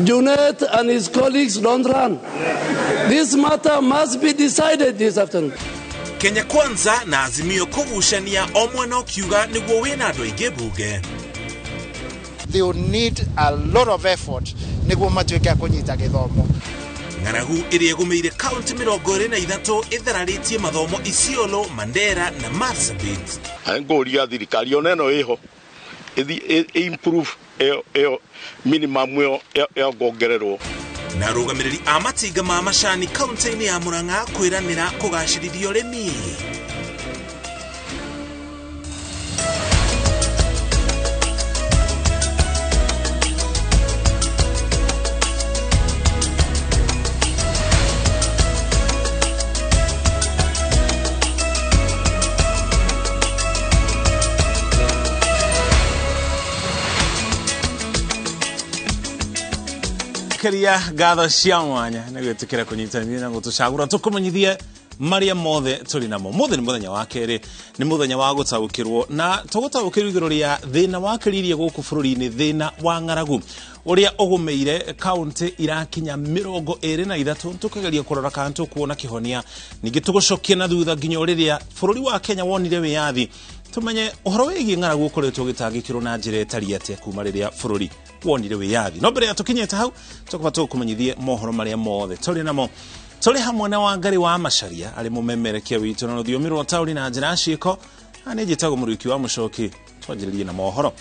Junet and his colleagues don't run. This matter must be decided this afternoon. Kenya Kwanza na Azimio kugushania omwana okiuga niguo wina andu aingi bunge. They will need a lot of effort niguo matuike kunyita githomo. Ng'aragu iria igumeire kaunti 23 ithararitie mathomo Isiolo, Mandera na Marsabit. Angoria thirikari oneno iho improve minimum yo gongererwo. Na rugamiriri amatinga ma macani kaunti-ini ya Murang'a kwiranira kugacirithia urimi. Keria gatho cia mwanya na gwetukira kunyitania na gutucagura tukumenyithie maria mothe tuli namo. Mothe ni muthenya wa keri, ni muthenya wa gutaukirwo na tugutaukirwo iguru ria thina wa kiririe guku bururi-ini, thina wa ng'aragu uria ugumeire kaunti irakinya 23 tukageria kurora kantu kuona kihonia ningi tugucokia na thutha nginya uriria bururi wa Kenya wonire wiyathi tumenye uhoro wigi ng'aragu ukoretwo gitangikirwo na njira etari atia kuma riria bururi wonire wiyathi. No mbere ya tukinyete hau tukubatu kumenyithie mohoro maria mothe tuli namo. Tuli hamwe na Wangari wa Macharia ari mumemerekia witu na rũthiomi rwa tauri na njira ciiko ane jitago muruki wa mucoki twanjiririe na mohoro.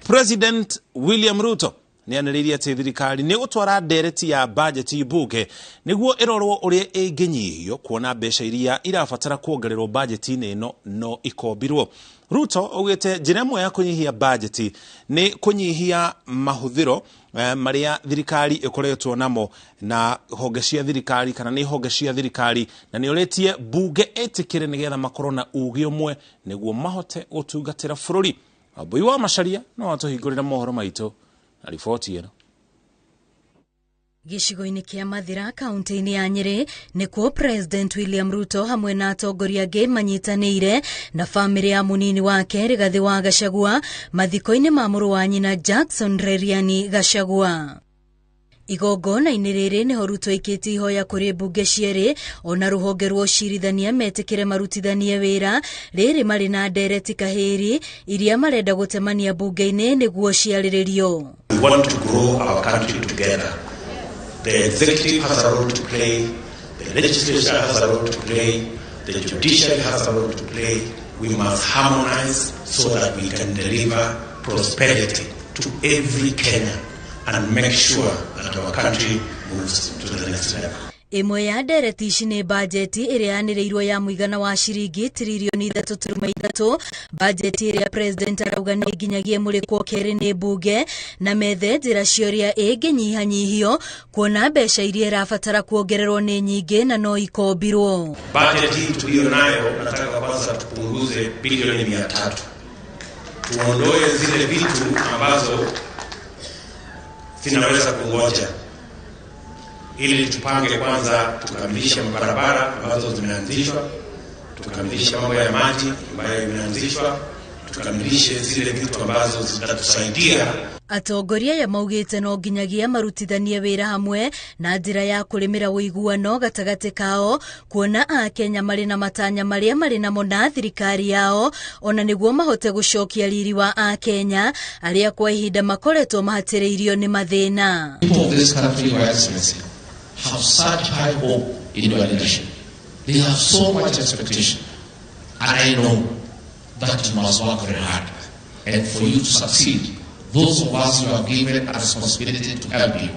President William Ruto ni anariria ati thirikari ni gutwara ndereti ya budget ibunge niguo irorwo uria inginyihio kuona mbeca iria irabatara kuongererwo budget-ini ino no ikombirwo. Ruto ugite njira imwe ya kunyihia budget ni kunyihia mahuthiro maria thirikari ikoretwo namo na honge cia thirikari kana ni honge cia thirikari na ni uretie bunge etikire nigetha makorwo na ugi umwe niguo mahote gutungatira bururi. Wambui wa Macharia no atuhingurira mohoro maitu na ripoti ino. Gicigo-ini kia Mathira kaunti-ini ya Nyeri nikuo President William Ruto hamwe na atongoria angĩ manyitanĩire na famĩlĩ ya munini wake Rigathi wa Gachagua mathiko-ini ma mũrũ wa nyina Jackson Reriani Gachagua. Igongona-inĩ rĩrĩ nĩho Ruto aikĩtie ihoya kũrĩ mbunge cierĩ ona rũhonge rwa ũcirithania metĩkĩre marutithanie wĩra rĩrĩ marĩ na ndereti kahĩri iria marenda gũtemania mbunge-inĩ nĩguo ciarĩrĩrio. We want to grow our country together. The executive has a role to play, the legislature has a role to play, the judiciary has a role to play. We must harmonize so that we can deliver prosperity to every Kenyan and make sure that our country moves to the next level. Imwe ya ndereti ici nĩ bajeti ĩrĩa yanĩrĩirwo ya mũigana wa ciringi tiririoni 3.3, bajeti ĩrĩa president arauga nĩ nginyagie mũrĩkwo kerĩ nĩ mbunge na methe njĩra cioria ĩngĩnyihanyihio kuona mbeca iria irabatara kuongererwo nĩ nyingĩ na no ikombirwo. Bajeti hii tuliyonayo nataka kwanza tupunguze bilioni 300. Tuondoe zile vitu ambazo zinaweza kungoja ili tupange kwanza tukamilishe barabara ambazo zimeanzishwa, tukamilishe mambo ya maji ambayo imeanzishwa, tukamilishe zile vitu ambazo zitatusaidia. Atongoria ya maugite no nginyagia marutithanie wĩra hamwe na njĩra ya kũrĩmĩra ũiguano gatagatĩ kao kuona Akenya marĩ na matanya marĩa marĩ namo na thirikari yao ona nĩguo mahote gũcokia riri wa Akenya arĩa kwa ihinda makoretwo mahatĩrĩirio nĩ mathĩna. People of this country, Your Excellency, have such high hope in your leadership. They have so much expectation. And I know that you must work very hard. And for you to succeed, those of us who have given a responsibility to help you,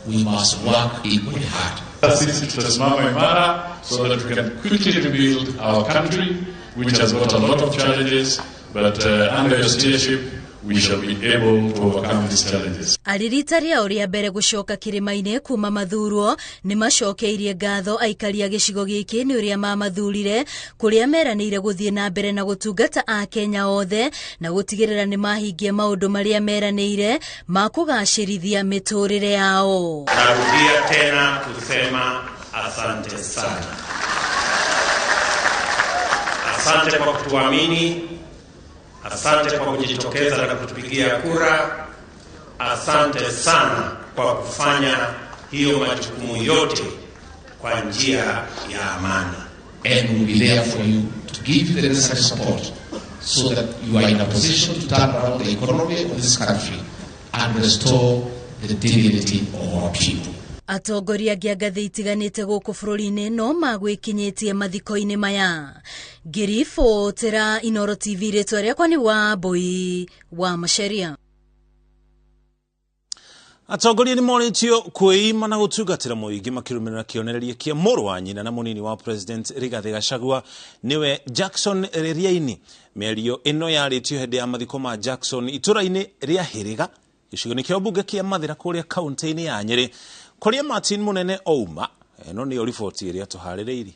we must work equally hard. Sisi tutasimama imara so that we can quickly rebuild our country, which has got a lot of challenges, but under your stewardship, we shall be able to overcome these challenges. Ariritaria uria mbere gucoka kirima-ini kuma mathurwo ni macokeirie ngatho aikari a gicigo giki ni uria mamathurire kuria meranĩire guthie na mbere na gutungata Akenya othe na gutigirira ni mahingia maundu maria meranĩire ma kugacirithia miturire yao. Narudia tena kusema asante sana. Asante kwa kutuamini. Asante kwa kujitokeza na kutupigia kura. asante sana kwa kufanya hiyo majukumu yote kwa njia ya amani. And we'll be there for you to give you the necessary support so that you are in a position to turn around the economy of this country and restore the dignity of our people. Atongoria giagathi itiganite guku bururi-ini no magwikinyitie mathiko-ini maya. Ngirifo tera Inooro TV ritwa riakwa ni wa Boi wa Macharia. Atongoria ni moritio kwĩima na gũtungatĩra mũingĩ makĩrũmĩrĩra kĩonereria kĩa mũrũ wa nyina na mũnini wa President Rigathi Gachagua niwe Jackson Reriaini. Mĩario ĩno yarĩtio hĩndĩ ya mathiko ma Jackson itũra-inĩ rĩa Hĩrĩga gĩcigo-inĩ kĩa ũmbunge kĩa Mathĩra kũrĩa kaunti-inĩ ya Nyeri. Kũrĩa Martin Mũnene ouma ĩno nĩyo riboti ĩrĩa tũharĩrĩirie.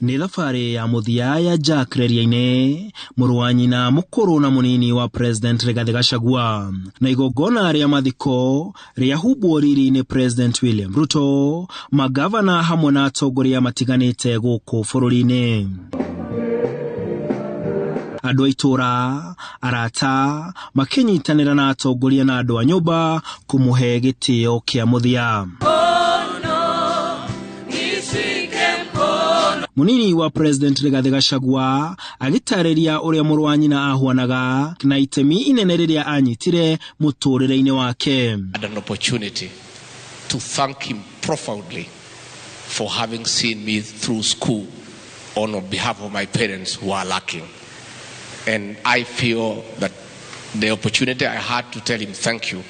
Nĩ thabarĩ ya mũthia ya Jack Reriaini, mũrũ wa nyina mũkũrũ na mũnini wa President Rigathi Gachagua, na igongona rĩa mathiko rĩa humbwo riri-inĩ President William Ruto, magavana hamwe na atongoria matiganĩte gũkũ bũrũri-inĩ. Andũ a itũra, arata, makĩnyitanĩra na atongoria na andũ a nyũmba kũmũhe gĩtĩo kĩa mũthia. Munini wa President Rigathi Gachagua agitarĩria ũrĩa mũrũ wa nyina ahuanaga na itemi inene rĩrĩa anyitire mũtũrĩre-inĩ wake. And an opportunity to thank him profoundly for having seen me through school on behalf of my parents who are lacking. And I feel that the opportunity I had to tell him thank you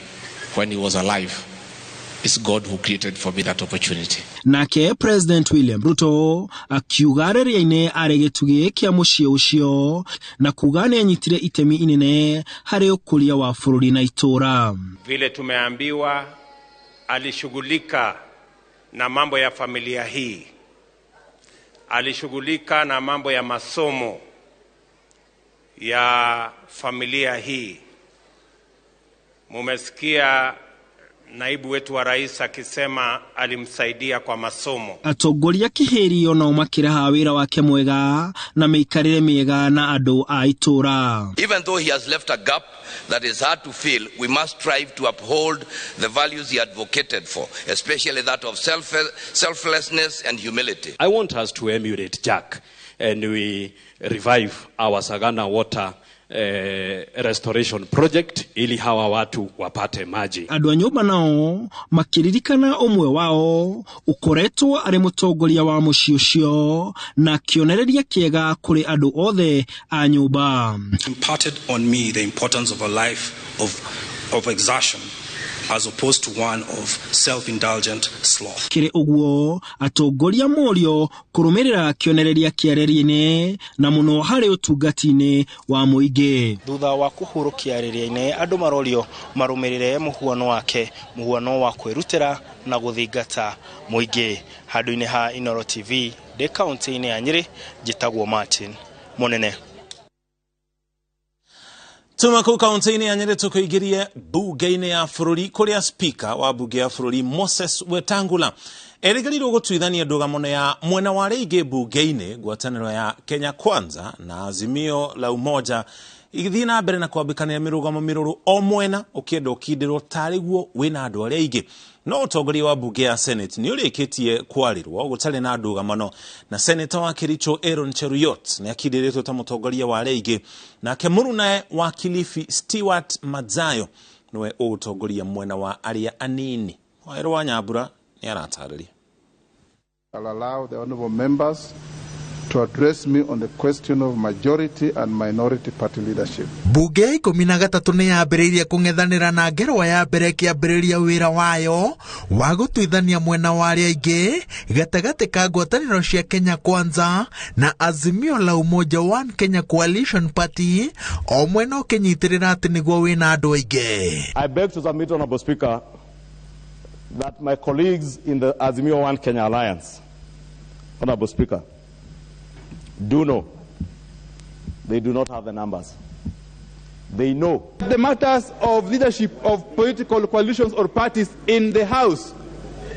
when he was alive, it's God who created for me that opportunity. Nake President William Ruto akiuga Reriaini arĩ gĩtugĩ kĩa mũciĩ ũcio na kuga nĩ anyitire itemi inene harĩ ũkũria wa bũrũri na itũra. Vile tumeambiwa alishughulika na mambo ya familia hii, alishughulika na mambo ya masomo ya familia hii. Mumesikia naibu wetu wa rais akisema alimsaidia kwa masomo. Atongoria kĩhĩrio no makĩraha wĩra wake mwega na mĩikarĩre mĩega na andũ a itũra. Even though he has left a gap that is hard to fill, we must strive to uphold the values he advocated for, especially that of selflessness and humility. I want us to emulate Jack and we revive our Sagana water restoration project ili hawa watu wapate maji. Andũ a nyũmba nao makiririkana ũmwe wao ũkoretwo arĩ mũtongoria wa mũciĩ ũcio na kĩonereria kĩega kũrĩ andũ othe a nyũmba. Imparted on me the importance of a life of exertion as opposed to one of self-indulgent sloth. Kĩrĩ ũguo atongoria morio kũrũmĩrĩra kĩonereria kĩa Reriaini na mũno harĩ ũtungati-inĩ wa mũingĩ. Thutha wa kũhurũkia Reriaini, andũ marorio marũmĩrĩre mũhuano wake, mũhuano wa kwĩrutĩra na gũthingata mũingĩ. Handũ-inĩ ha Inooro TV, ndĩ kaunti-inĩ ya Nyeri, njĩtagwo Martin Mũnene. Tuma kũu kaunti-inĩ ya Nyeri tũkũingĩrie bunge-inĩ ya bũrũri kũrĩa speaker wa bunge ya bũrũri Moses Wetangula erĩgĩrĩirwo gũtuithania ndũgamo ya mwena wa rĩngĩ bunge-inĩ ngwatanĩro ya Kenya Kwanza na Azimio la Umoja igĩthiĩ na mbere na kwambĩkanĩra mĩrũgamo mĩrũrũ o mwena ũkĩenda ũkindĩrwo tarĩguo wĩna andũ arĩa aingĩ. No ũtongoria wa bunge ya Senate nĩ ũrĩkĩtie kwarĩrwo gũtarĩ na ndũgamano na Senator wa Kericho Aaron Cheruiyot nĩ akindĩrĩtwo ta mũtongoria wa arĩa aingĩ, nake mũrũnae wa Kilifi Stewart Madzayo nĩwe ũtongoria mwena wa arĩa anini. Waĩrwo wa Nyambura nĩ aratarĩria. I'll allow the honorable members to address me on the question of majority and minority party leadership. Bunge 13 nĩ yambĩrĩirie kũng'ethanĩra na ngerwa ya mbere kĩambĩrĩria wĩra wayo wa gũtuithania mwena wa arĩa aingĩ gatagatĩ ka ngwatanĩro cia Kenya Kwanza na Azimio la Umoja One Kenya Coalition Party, o mwena ũkĩnyitĩrĩra atĩ nĩguo wĩna andũ aingĩ. I beg to submit, Honorable Speaker, that my colleagues in the Azimio One Kenya Alliance, Honorable Speaker, do know they do not have the numbers. They know the matters of leadership of political coalitions or parties in the House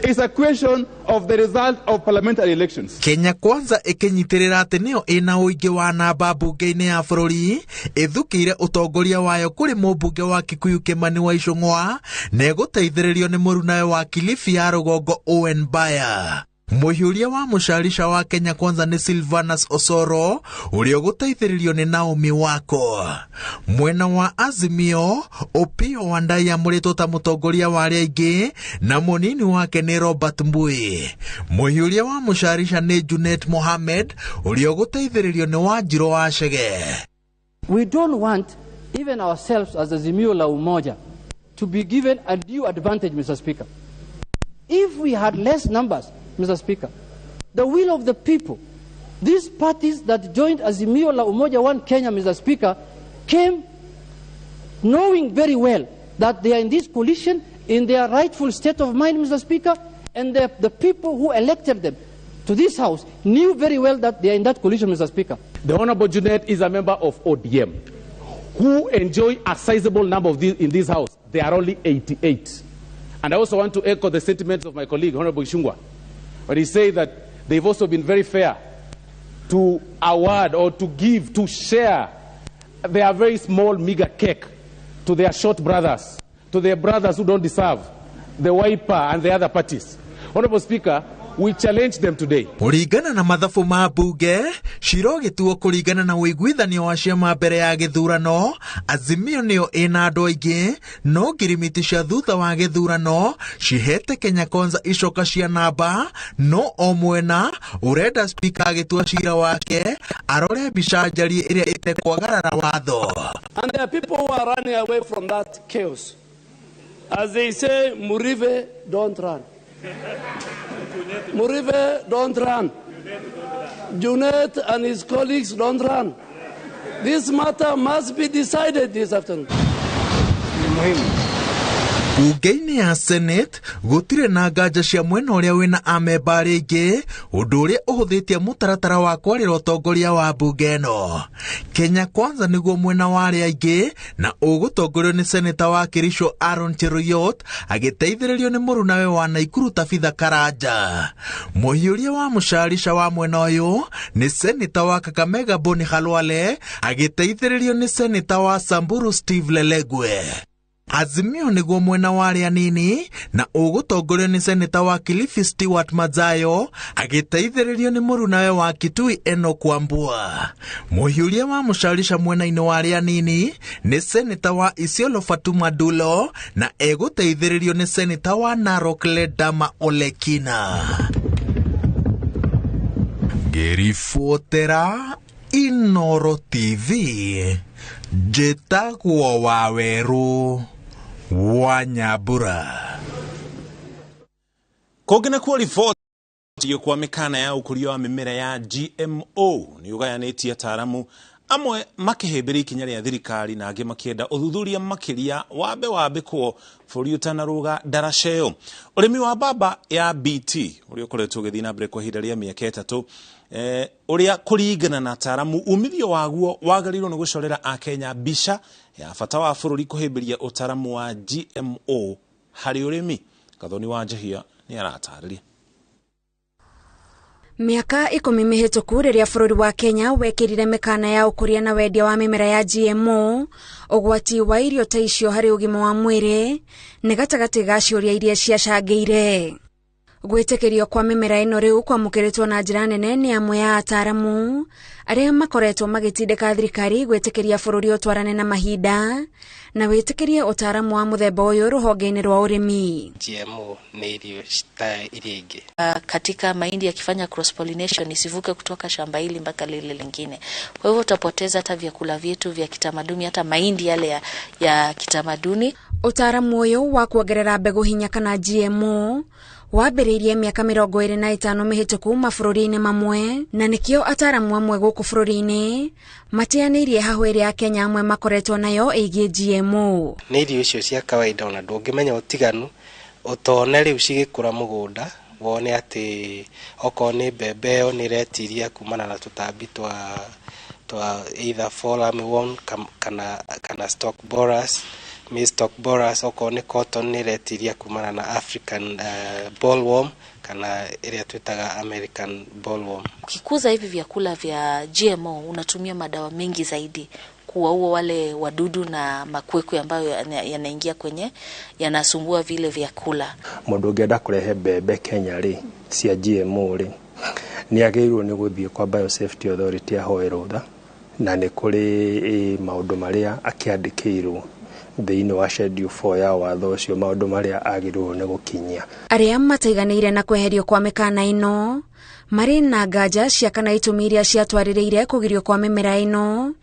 is a question of the result of parliamentary elections. Kenya Kwanza ikinyitirira ati nio ina uingi wa namba bunge-ini ya bururi ithukire utongoria wayo kuri mubunge wa Kikuyu Kimani wa Icung'wa na guteithiririo ni murunawe wa Kilifi ya Rugongo Owen Baya. Muhiuria wa mucarisha wa Kenya Kwanza ni Silvanus Osoro uria guteithiririo ni Naomi Wako. Mwena wa Azimio Opiyo Wandayi amuritwo ta mutongoria wa aria aingi na munini wake ni Robert Mbui. Muhiuria wa mucarisha ni Junet Mohamed uria guteithiririo ni Wanjiru wa Chege. We don't want even ourselves as Azimio la Umoja to be given a due advantage, Mr. Speaker. If we had less numbers, Mr. Speaker, the will of the people, these parties that joined Azimio la Umoja One Kenya, Mr. Speaker, came knowing very well that they are in this coalition in their rightful state of mind, Mr. Speaker, and the people who elected them to this house knew very well that they are in that coalition, Mr. Speaker. The Honorable Junet is a member of ODM who enjoy a sizable number of these in this house. They are only 88. And I also want to echo the sentiments of my colleague, Honorable Ishungwa, when he said that they've also been very fair to award or to give, to share their very small, meager cake to their short brothers, to their brothers who don't deserve, the Wiper and the other parties. Honorable Speaker, we challenge them today. Kuringana na mathabu ma bunge, ciro gituo kuringana na wiguithanio wa ciama mbere ya githurano, Azimio nio ina andu aingi, no ngirimiti cia thutha wa githurano cihete Kenya Kwanza icoka cia namba, no o mwena urenda spika agitua cira wake arore mbica njari iria itekwagarara watho. And there are people who are running away from that chaos. As they say, Murive, don't run. Murive, don't run. Junet and his colleagues, don't run. This matter must be decided this afternoon. Bunge-ini ya Senate gutire na nganja cia mwena uria wina amemba ringi undu uria uhuthitie mutaratara wa kwarira utongoria wa bunge ino. Kenya Kwanza niguo mwena wa aria aingi na ugutongorio ni seneta wa Kirisho Aaron Cheruiyot agiteithiririo ni murunawe wa Naikuru Tabitha Karanja. Muhiuria wa mucarisha wa mwena uyu ni seneta wa Kakamega Boni Khalwale agiteithiririo ni seneta wa Samburu Steve Lelegwe. Azimio niguo mwena wa aria nini na ugutongorio ni seneta wa Kilifi Stewart Mazayo agiteithiririo ni murunawe wa Kitui Enoch Wambua. Muhiuria wa mucarisha mwena-ini wa aria nini ni seneta wa Isiolo Fatuma Dulo na eguteithiririo ni seneta wa Narok Ledama Olekina. Gerifotera Inooro TV Jetagwo Waweru Wanyabura. Kogena kuo riboti kwa mikana ya ukurio wa mimera ya GMO ni ugayanĩtie ataaramu amwe makihĩmbĩria ikinya rĩa thirikari na angĩ makĩenda uthuthuria makiria wambe kwa bũrũri ũtanaruga daraceo. Ũrĩmi wa baba ya BT ũrĩa ũkoretwo ũgĩthiĩ na mbere kwa ihinda rĩa mĩaka 3 ũrĩa kũringana na ataaramu umithio waguo wagĩrĩirwo nĩ gũcorera Akenya mbica ya bata wa bũrũri kũhĩmbĩria ũtaaramu wa GMO harĩ ũrĩmi. Gathoni wa Njahia ni aratarĩria. Miaka 10 mihĩtũku rĩrĩa bũrũri wa Kenya wekĩrire mĩkana ya ũkũria na wendia wa mĩmera ya GMO, ũgwati wa irio ta icio harĩ ũgima wa mwĩrĩ nĩ gatagatĩ ga ciũria iria ciacangĩire. Gwĩtĩkĩrio kwa mĩmera ĩno rĩu kwamũkĩrĩtwo na njĩra nene nĩ amwe ya ataaramu arĩa makoretwo magĩtindĩka thirikari gwĩtĩkĩria bũrũri ũtwarane na mahinda na wĩtĩkĩrie ũtaaramu wa mũthemba ũyũ rũhonge-inĩ rwa ũrĩmi. GMO ni irio ta iria ingĩ. Katika mahindi yakifanya cross pollination isivuke kutoka shamba hili mpaka lile lingine. Kwa hivyo utapoteza hata vyakula vyetu vya kitamaduni, hata mahindi yale ya kitamaduni. Ũtaaramu ũyũ wa kuongerera mbegũ hinya kana GMO wambĩrĩirie mĩaka 25 mĩhĩtũku mabũrũri-inĩ mamwe, na nĩkĩo ataaramu amwe gũkũ bũrũri-inĩ mateanĩirie hahũ ĩrĩa Akenya amwe makoretwo nayo ĩgiĩ GMO. Nĩ irio icio cia kawaida ona ndũngĩmenya ũtiganu ũtone rĩu cigĩkũra mũgũnda wone atĩ okorwo nĩ mbembe ĩyo nĩ ĩretiria kumana na tũtambi twa either fall armyworm kana stalk borers Stock borers oko ni cotton ni retiria kumana na African bollworm kana ile tuitaga American bollworm. Ukikuza hivi vyakula vya GMO unatumia madawa mengi zaidi kuwaua wale wadudu na makwekwe ambayo yanaingia kwenye yanasumbua vile vyakula. Mundu ngenda kurehe mbembe Kenya ri cia GMO ri ni agirwo ni guthie kwa Biosafety Authority ahoe rutha na ni kuri maundu maria akiandikirwo thiini wa schedule 4 ya watho ucio maundu maria agirwo ni gukinyia. Aria mataiganire na kweherio kwa mikana ino mari na nganja cia kana itumi iria ciatwaririire kugirio kwa mimera ino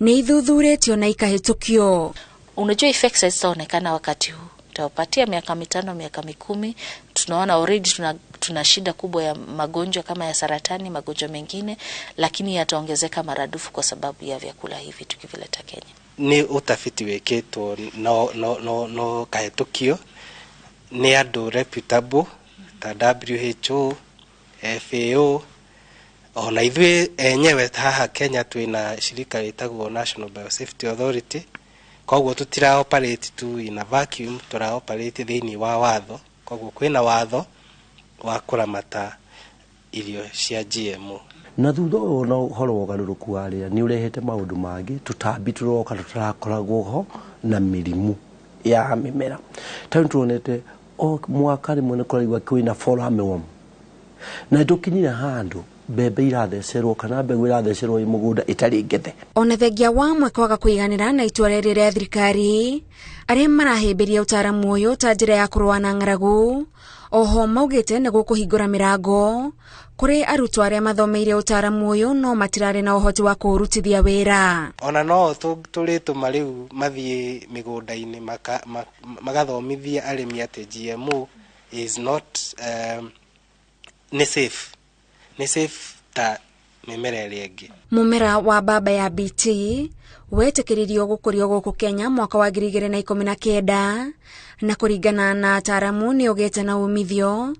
ni ithuthuritio na ikahitukio. Unajua effects zitaonekana wakati huu. Tutapatia miaka 5 miaka 10 tunaona already tuna shida kubwa ya magonjwa kama ya saratani, magonjwa mengine, lakini yataongezeka maradufu kwa sababu ya vyakula hivi tukivileta Kenya. Ni utafiti weketwo no kahitukio ni andu reputable ta WHO, FAO ona ithwe enyewe haha Kenya twina shirika litagwo National Biosafety Authority. Koguo tutira operate tu in a vacuum, tura operate thiini wa watho. Koguo kwina watho wa kuramata irio cia GMO. Na thutha na horo wogaruruku waria ni urehete maundu mangi tutambi turoka tutarakoragwo ho na mirimu ya mimera. Tangu tuonete o mwaka rimwe ni kurigwa kwina fall armyworm. Na tukinyira handu bebe irathecerwo kana mbegu irathecerwo i mugunda itari ngethe. Ona thengia wa mweka waga kuiganira na itua rĩa thirikari aria marahimbiria utaramu uyu ta njira ya kurua na ng'aragu. Oho maugite ni gukuhingura mirango kuri arutwo aria mathomeire utaramu uyu no matirari na uhoti wa kurutithia wira. Ona no turituma riu mathie migunda-ini magathomithia arimi ati GMO is not ni safe ta mimera ĩrĩa ĩngĩ. Mumera wa baba ya BT wetekeririo gukurio guku Kenya mwaka wa 2019 na kuringana na ataramu ni ugete na umithio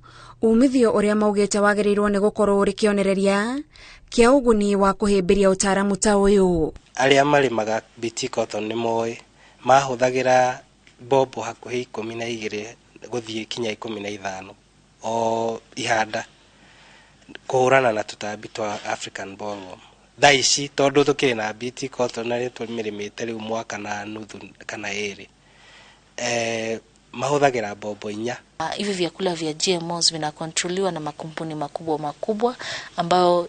uria maugete wagirirwo ni gukorwo uri kionereria kia uguni wa kuhimbiria utaramu ta uyu. Aria marimaga BT cotton ni moi mahuthagira bobo hakuhi 12 guthie kinya 15 o ihanda kuhurana na tutambi twa African bollworm. Thaici tondu tukiri na BT cotton na tumirimite riu mwaka na nuthu kana eri mahuthagira bobo 4. Hivi vyakula vya GMOs vinakontroliwa na makampuni makubwa ambayo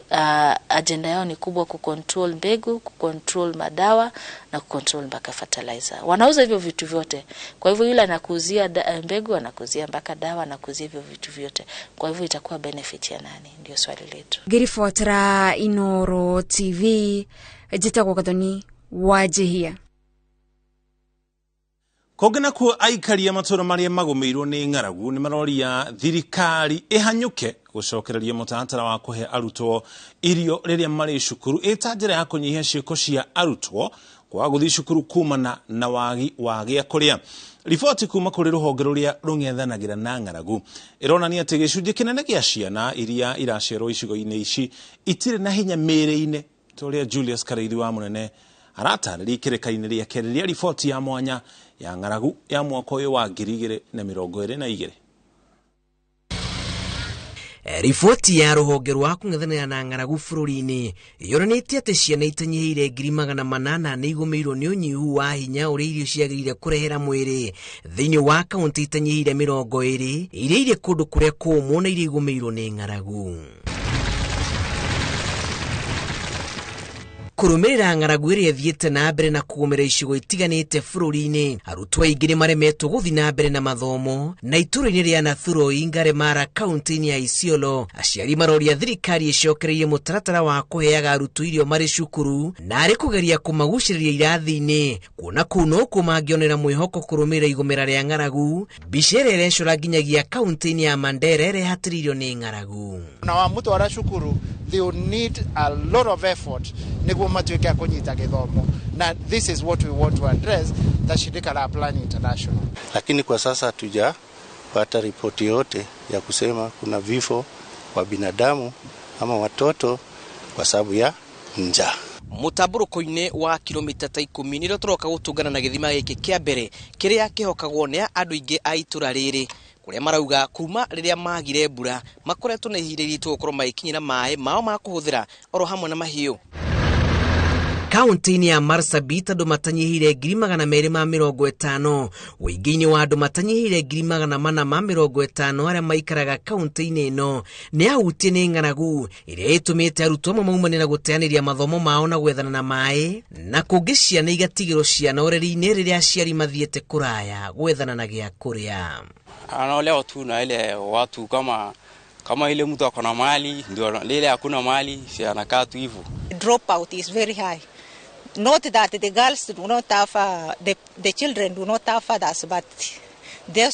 agenda yao ni kubwa kucontrol mbegu, kucontrol madawa na kucontrol mpaka fertilizer. Wanauza hivyo vitu vyote. Kwa hivyo yule anakuzia mbegu, anakuzia mpaka dawa, anakuzia hivyo vitu vyote. Kwa hivyo itakuwa benefit ya nani? Ndio swali letu. Girifotra Inooro TV jitagwo Gathoni wajihia. Kogena ku aikari ya matura maria magomeirwo ni ng'aragu ni maroria thirikari ihanyuke gucokereria mutatara wa kuhe arutwo irio riria mari cukuru itanjira ya kunyihia ciiko cia arutwo kwa guthi cukuru kumana na wagi wa gia kuria. Riboti kuma kuri ruhonge ruria rung'ethanagira na ng'aragu ironania ati gicunjĩ kinene gia ciana iria iracerwo icigo-ini ici itire na hinya mĩĩrĩ-inĩ toria Julius Kareithi wa munene aratarĩria ikĩrĩka-inĩ rĩa kerĩ rĩa riboti ya mwanya ya ng'aragu ya mwaka ũyũ wa 2022. Riboti ya ruhonge rwa kung'ethanĩra na ng'aragu bũrũri-inĩ yoranĩtie atĩ ciana itanyihĩire 800 nĩ igũmĩirwo nĩ ũnyihu wa hinya ũrĩa irio ciagĩrĩire kũrehera mwĩrĩ thĩinĩ wa kaunti itanyihĩire 20 iria irĩ kũndũ kũrĩa kũmũ na iria igũmĩirwo nĩ ng'aragu. Kurumirira ng'aragu iria thiete na mbere na kugomera icigo itiganite bũrũri-inĩ arutwo aingĩ nĩ maremetwo gũthi na mbere na mathomo na itũra-inĩ rĩa Nathuro Ingaremara kaunti-inĩ ya Isiolo aciari maroria thirikari icokereirie mũtaratara wa kũheaga arutwo irio marĩ cukuru na arĩ kũgeria kũmagucĩrĩria irathi-inĩ kuona kũu no kũmangĩonera mwĩhoko kũrũmĩrĩra igomera rĩa ng'aragu mbica ĩrĩa ĩrecũra nginyagia kaunti-inĩ ya Mandera ĩrĩa ĩhatĩrĩirio nĩ ng'aragu. Na wa mutwara cukuru they will need a lot of effort niguo matuike kunyita githomo, na this is what we want to address the shirika la Plan International. Lakini kwa sasa hatujapata ripoti yote ya kusema kuna vifo kwa binadamu ama watoto kwa sababu ya njaa. mutaburuko-ine wa kilomita ta 10 niro turoka gutungana na githima giki kia mbere kiria kihokagwo ni andu ingi a itura riri kuria marauga kuma riria magire mbura makoretwo na ihinda iritu gukorwo magikinyira mai mao ma kuhuthira oro hamwe na mahiu. Kaunti-ini ya Marsabit andu matanyihire 250 wĩingĩ-inĩ wa andu matanyihire 450 aria maikaraga kaunti-ini ino ni ahutie ni ng'aragu iria itumite arutwo maumane na guteaniria mathomo mao na gwethana na mai na kungi ciana igatigirwo ciana oreri-ini riria aciari mathiete kuraya gwethana na gia kuria. Leo tu na ile watu kama ile mtu akona mali ndio lile hakuna mali si anakaa tu hivyo. Dropout is very high. Not that the girls do not have, the children do not have fathers, but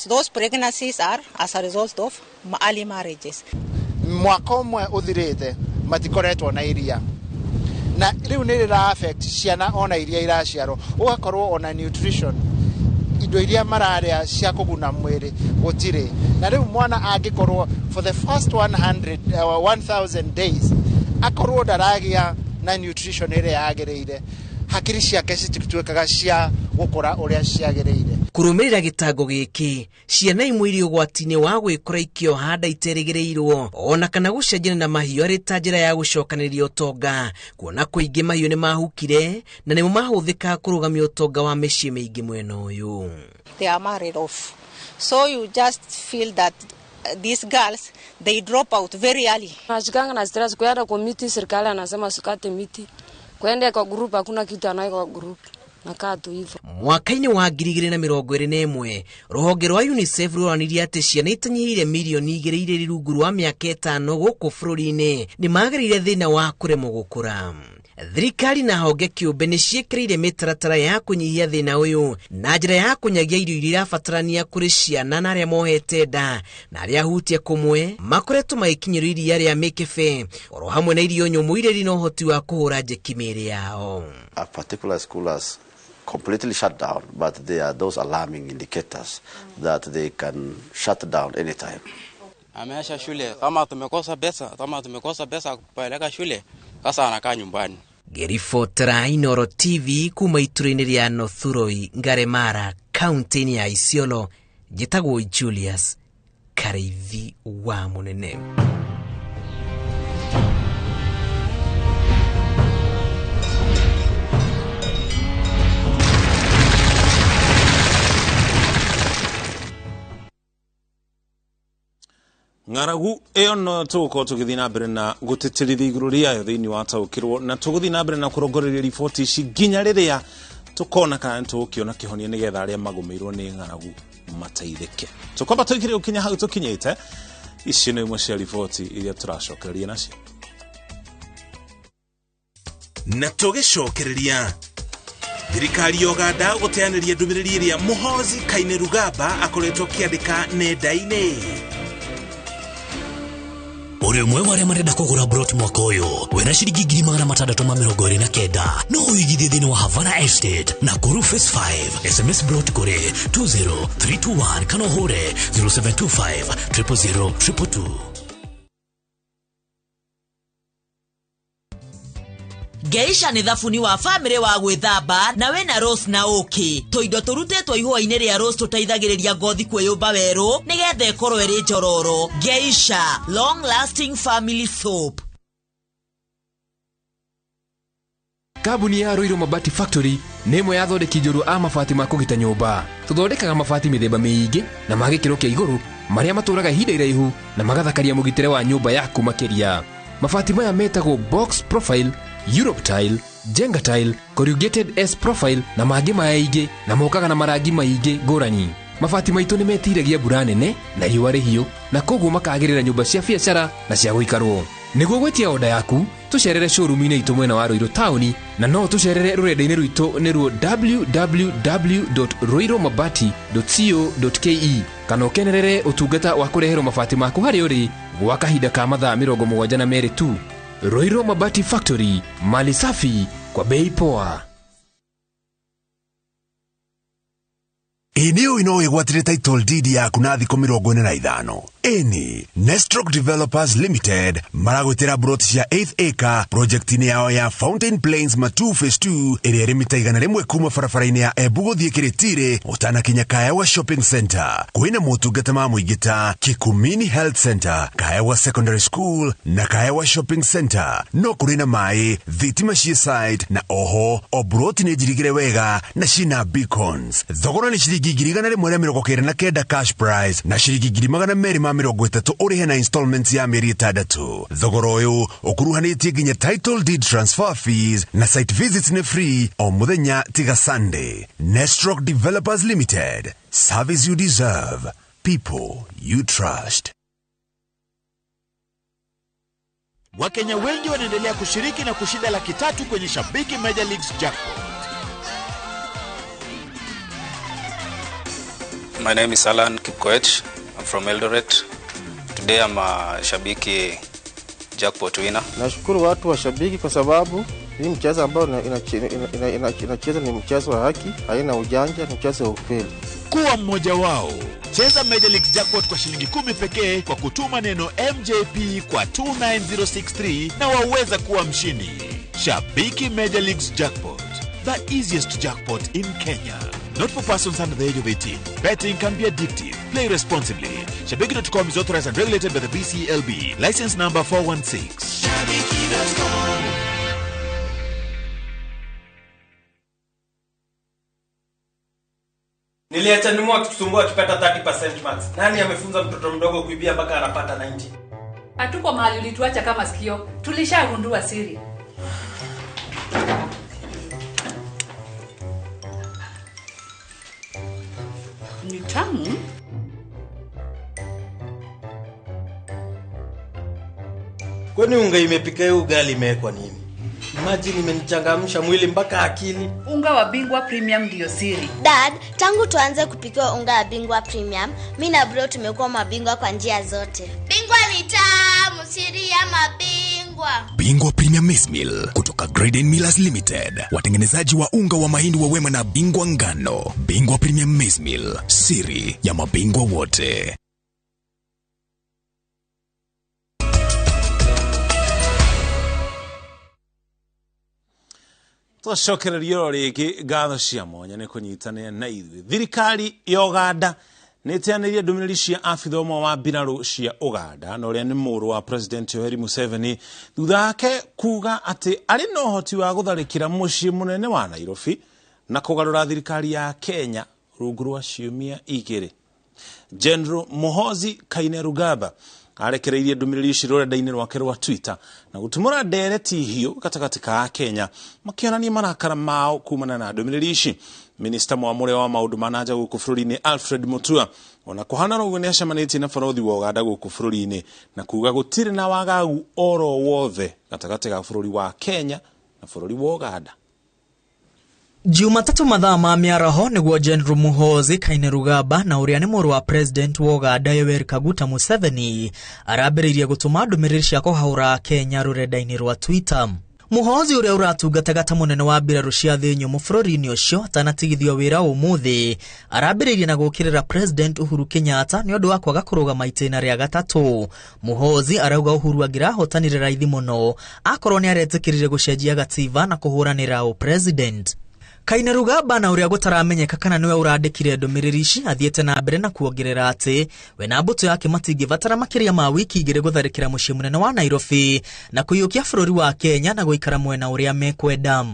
those pregnancies are as a result of early marriages. Mwaka umwe uthirite matikoretwo na iria na riu ni rira affect ciana ona iria iraciarwo ugakorwo ona nutrition indo iria mararia cia kuguna mwiri gutire na riu mwana angikorwo for the first 1000 days akorwo daragia na nutrition ire yagereire hakiri ciake citituikaga cia gukura uria ciagereire. Kurumirira gitango giki ciana imwe iri ugwati-ini wa gwikora ikio handa iterigiriirwo ona kana gucenjana na mahiũ ari ta njira ya gucokaniria utonga kuona kuingi mahiũ ni mahukire na nimo mahuthika kurugamia utonga wa mĩciĩ mĩingĩ mwena uyu. They are married off, so you just feel that these girls they drop out very early. Nashikanga na stress kwenda kwa miti, serikali anasema sukate miti, kwenda kwa group hakuna kitu anayo kwa group nakaa tu hivyo. Mwaka-ini wa 2021 ruhonge rwa UNICEF ruranirie ati ciana itanyihire milioni 2 rungu rwa miaka 5 guku bururi-ini ni magereire thina wa kuremwo gukura. Thirikari na honge kiumbe ni ciĩkĩrĩire mĩtaratara ya kunyihia thĩna ũyũ na njĩra ya kunyagia irio iria irabatarania kũrĩ ciana na arĩa mohete nda na arĩa hutie kumwe makoretwo magĩkinyĩrwo iria rĩa mĩkebe oro hamwe na irio nyũmũ iria irĩ na ũhoti wa kũhũra njeki mĩĩrĩ yao. A particular school has completely shut down, but there are those alarming indicators that they can shut down anytime. Ameacha shule kama tumekosa pesa kupeleka shule sasa anakaa nyumbani. Gerifotera Inooro TV kuma itũra-inĩ rĩa Nothuroi Ngaremara kaunti-inĩ ya Isiolo njĩtagwo Julius Kareithi wa Munene. Ng'aragu ĩyo no tũgũkorwo tũgĩthiĩ na mbere na gũtĩtĩrithia igũrũ rĩayo thĩinĩ wa taũkĩrwo na tũgũthiĩ na mbere na kũrongoreria riboti ici nginya rĩrĩa tũkona kana nĩtũgũkĩona kĩhonia nĩgetha arĩa magũmĩirwo nĩ ng'aragu mateithĩke. Tũkwamba tũikire gũkinya hau tũkinyĩte. Ici nĩ imwe cia riboti iria tũracokereria nacio na tũgĩcokereria. Thirikari ya Uganda gũteanĩria ndũmĩrĩri ĩrĩa Muhoozi Kainerugaba akoretwo akĩandĩka nenda-inĩ. Ore mwe wale marenda kugura brot mwaka uyu wena shiringi 629 no uigithie thini wa Havana Estate na Kuru Phase 5 SMS brot kore 20321 kana hore 0725 00022. Geisha ni thafuni wa family wa gwithamba na we na Rose na Oki. Toindo turutetwo ihua-inĩ rĩa Rose tũteithagĩrĩria ngothi kwĩyũmba werũ nĩgetha ĩkorwo ĩrĩ njororo. Geisha long lasting family soap. Kabuni ya Roiro Mabati Factory nĩ ĩmwe ya thondeki njorua a mabati ma kũgita nyũmba. Tũthondekaga mabati mĩthemba mĩingĩ na ma gĩkĩro kĩa igũrũ marĩa matũraga ihinda iraihu na magathakaria mũgitĩre wa nyũmba yaku makĩria. Mabati maya metagwo box profile, Europe tile, Jenga tile, corrugated S profile na mangĩ maingĩ na mokaga na marangi maingĩ ngũrani. Mabati maitũ nĩ metiragia mbura nene na riũa rĩhiũ na koguo makagĩrĩra nyũmba cia biacara na cia gũikarwo. Nĩguo gwetia oda yaku tucerere showroom-inĩ itũ mwena wa Roiro Town na no tucerere rũrenda-inĩ rwitũ nĩruo www.roiromabati.co.ke kana ũkenerere ũtungata wa kũreherwo mabati maku harĩ ũrĩ gwa kahinda ka mathaa 72 tu. Roiro Mabati Factory, mali safi kwa bei poa. Eneo ino igwatire title deed yaku na thiko 45. Eni Nestrock Developers Limited maragwetera brot ya 8th acre project-ini yao ya Fountain Plains Matu Phase 2 ĩrĩa ĩrĩ mita 100 kuma barabara-inĩ ya Embu gũthiĩ Kĩrĩtire ũtanakinya Kaewa Shopping Center. Kwĩna motungata ma mũingĩ ta Kikumini Health Center, Kaewa Secondary School na Kaewa Shopping Center. No kũrĩ na maĩ, thitima cia site na oho o brot nĩ njirigĩre wega na cina beacons. Thogora nĩ ciringi 199 cash price na ciringi 230 ũrĩhe na installments ya mĩeri 6. Thogora ũyũ ũkuruhanĩtie nginya title deed transfer fees na site visits nĩ free o mũthenya tiga Sunday. Nestrock Developers Limited, service you deserve, people you trust. Wakenya wengi wanaendelea kushiriki na kushinda $300,000 kwenye Shabiki Major Leagues Jackpot. My name is Alan Kipkoech. I'm from Eldoret. Today I'm a Shabiki Jackpot winner. Nashukuru watu wa Shabiki kwa sababu hii mchezo ambao inacheza ni mchezo wa haki, haina ujanja, ni mchezo wa ukweli. Kuwa mmoja wao. Cheza Major Leagues Jackpot kwa shilingi 10 pekee kwa kutuma neno MJP kwa 29063 na waweza kuwa mshindi. Shabiki Major Leagues Jackpot, the easiest jackpot in Kenya. Not for persons under the age of 18. Betting can be addictive. Play responsibly. Shabiki.com is authorized and regulated by the BCLB. License number 416. Shabiki.com. Niliacha nimu akitusumbua akipata 30% max. Nani amefunza mtoto mdogo kuibia mpaka anapata 90? Hatuko mahali ulituacha kama sikio. Tulishagundua siri. Ni tamu. Kwani unga imepika hiyo ugali imewekwa nini? Imagine imenichangamsha mwili mpaka akili. Unga wa Bingwa Premium ndio siri. Dad, tangu tuanze kupika unga wa Bingwa Premium, mimi na bro tumekuwa mabingwa kwa njia zote. Bingwa ni tamu, siri ya mabingwa. Bingwa Premium Maize Meal kutoka Graden Millers Limited, watengenezaji wa unga wa mahindi wa Wema na Bingwa ngano. Bingwa Premium Maize Meal, siri ya mabingwa wote. Tũcokererio rĩngĩ ngatho cia mwanya nĩ kũnyitanĩra na ithuĩ. Thirikari ya Uganda nĩ ĩteanĩirie ndũmĩrĩri cia abitha ũmwe wa mbirarũ cia Uganda na ũrĩa nĩ mũrũ wa President Yoweri Museveni thutha wake kuga atĩ arĩ na ũhoti wa gũtharĩkĩra mũciĩ mũnene wa Nairobi na kũgarũra thirikari ya Kenya rungu rwa ciumia 2. General Muhoozi Kainerugaba arekereirie ndũmĩrĩri ici rũrenda-inĩ rwake rwa Twitter na gũtumũra ndereti hiũ gatagatĩ ka Kenya makĩonania marakara mao kumana na ndũmĩrĩri ici. Minista mwamũre wa maũndũ ma nanja gũkũ bũrũri-inĩ Alfred Mutua ona kũhana ũguo nĩ acemanĩtie na bũrũri wa Uganda gũkũ bũrũri-inĩ na kuga gũtirĩ na wagagu oro wothe gatagatĩ ga bũrũri wa Kenya na bũrũri wa Uganda. Jumatatu mathaa ma mĩaraho nĩguo General Muhoozi Kainerugaba na ũrĩa nĩ mũrũ wa President wa Uganda Yoweri Kaguta Museveni arambĩrĩirie gũtũma ndũmĩrĩri cia kũhaũra Kenya rũrenda-inĩ rwa Twitter. Muhoozi ũrĩa ũratungataga ta mũnene wa mbirarũ cia thĩ nyũmũ bũrũri-inĩ ũcio atanatigithio wĩra ũmũthĩ arambĩrĩirie na gũkĩrĩra President Uhuru Kenyatta nĩ ũndũ wa kwaga kũrũgama itĩna rĩa gatatũ. Muhoozi arauga Uhuru angĩrahotanire raithi mũno akorwo nĩ aretĩkĩrire gũcenjia gatiba na kũhũranĩra President. Kainerugaba na ũrĩa gũtaramenyeka kana nĩwe ũrandĩkire ndũmĩrĩri ici athiĩte na mbere na kuongerera atĩ we na mbũtũ yake matingĩbatara makĩria ma wiki 2 gũtharĩkĩra mũciĩ mũnene wa Nairobi na kũiyũkia bũrũri wa Kenya na gũikara mwena ũrĩa mekwenda.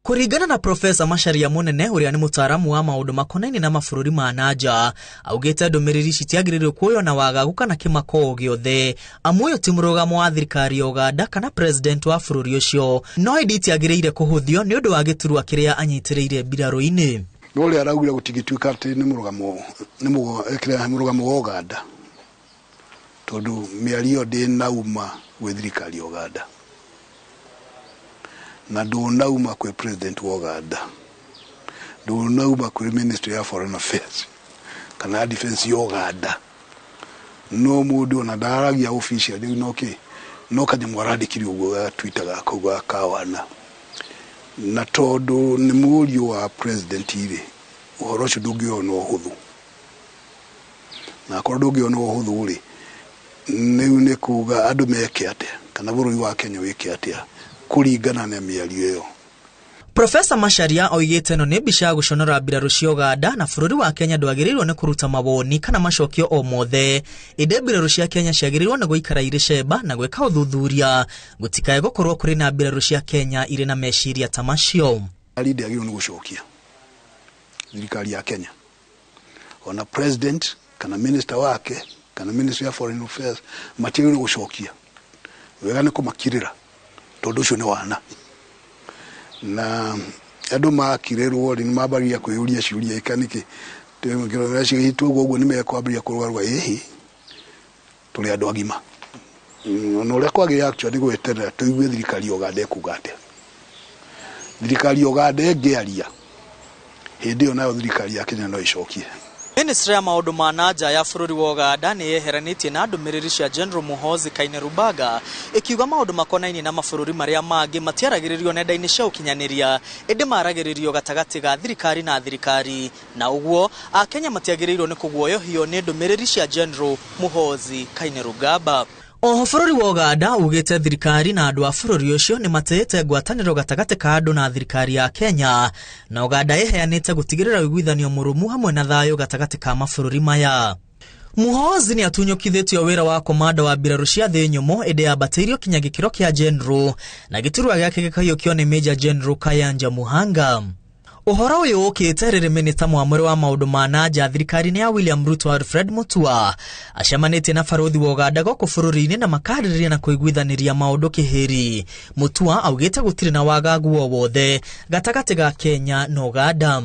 Kuringana na Profesa Macharia Munene ũrĩa nĩ mũtaaramu wa maũndũ makonainie na mabũrũri ma nanja, augĩte ndũmĩrĩri ici tiagĩrĩirwo kuoywo na wagagu kana kĩmako gĩothe, amu ũyũ ti mũrũgamo wa thirikari ya Uganda kana president wa bũrũri ũcio, no indi tiagĩrĩire kũhũthio nĩ ũndũ wa gĩturwa kĩrĩa anyitĩrĩire mbirarũ-inĩ. No ũrĩa araugire gũtigĩtuĩka atĩ nĩ mũrũgamo wa Uganda, tondũ mĩario ndĩnauma gwĩ thirikari ya Uganda na ndũnauma kwĩ president wa Uganda, ndũnauma kwĩ ministry ya foreign affairs kana defense ya Uganda. No mũndũ ona ndaragia official rĩu no kanyamũ arandĩkire ũguo Twitter gakauga kawana na tondũ nĩ mũriũ wa president ire uhoro ucio ndungionwo huthu na korwo ndungionwo huthu ri niu ni kuga andu meke atia kana bururi wa Kenya wike atia kuringana na miario iyo. Profesa Macharia oigite no ni bisha guconora mbiraru cia Uganda na bururi wa Kenya ndwagiriirwo ni kuruta mawoni kana macokio o mothe. Inde mbiraru cia Kenya ciagiriirwo ni guikara iri cemba na gweka uthuthuria gutikae gukorwo kuri na mbiraru cia Kenya iri na meciria ta macio. Alidi agirwo ni gucokia thirikari ya Kenya ona president kana minister wake kana ministry of foreign affairs matigirwo gucokia wega ni kumakirira tondu ucio ni wana na andu makirerwo ni mabagia kwiyuria ciuria ikaniki ngiro ciitwo gogo ni mekwambia kurwarwa hihi tuli andu agima no le kwagi actually gwetera tuigwe thirikari Uganda kugate thirikari Uganda ngiaria hindi yo nayo thirikari ya Kenya no icokie. Ministry ya maundu ma nanja ya bururi wa Uganda ni yeheranitie na ndumiriri cia General Muhoozi Kainerubaga ikiuga maundu makonainie na mabururi maria mangi matiaragiririo nenda-ini cia ukinyaniria indi maragiririo gatagati ga thirikari na thirikari na uguo Akenya matiagiriirwo ni kuguoyohio ni ndumiriri cia General Muhoozi Kainerubaga. Oho bururi wa Uganda ugite thirikari na andu a bururi ucio ni matete ngwataniro gatagati ka andu na thirikari ya Kenya na Uganda yeheanite gutigirira wiguithanio murumu hamwe na thayo gatagati ka mabururi maya. Muhoozi ni atunyukithitio wira wa komanda wa mbiraru cia thi nyumo ende yambatirio kinya gikiro kia general na giturwa giake gikayukio ni Major General Kayanja Muhanga. Uhoro uyu ukiterere minista mwamuri wa maundu ma nanja thirikari-ini ya William Ruto Alfred Mutua acemanitie na barothi wa Uganda goko bururi-ini na makariria na kuiguithaniria maundu kihiri. Mutua augite gutiri na wagagu o wothe gatagati ga Kenya na Uganda.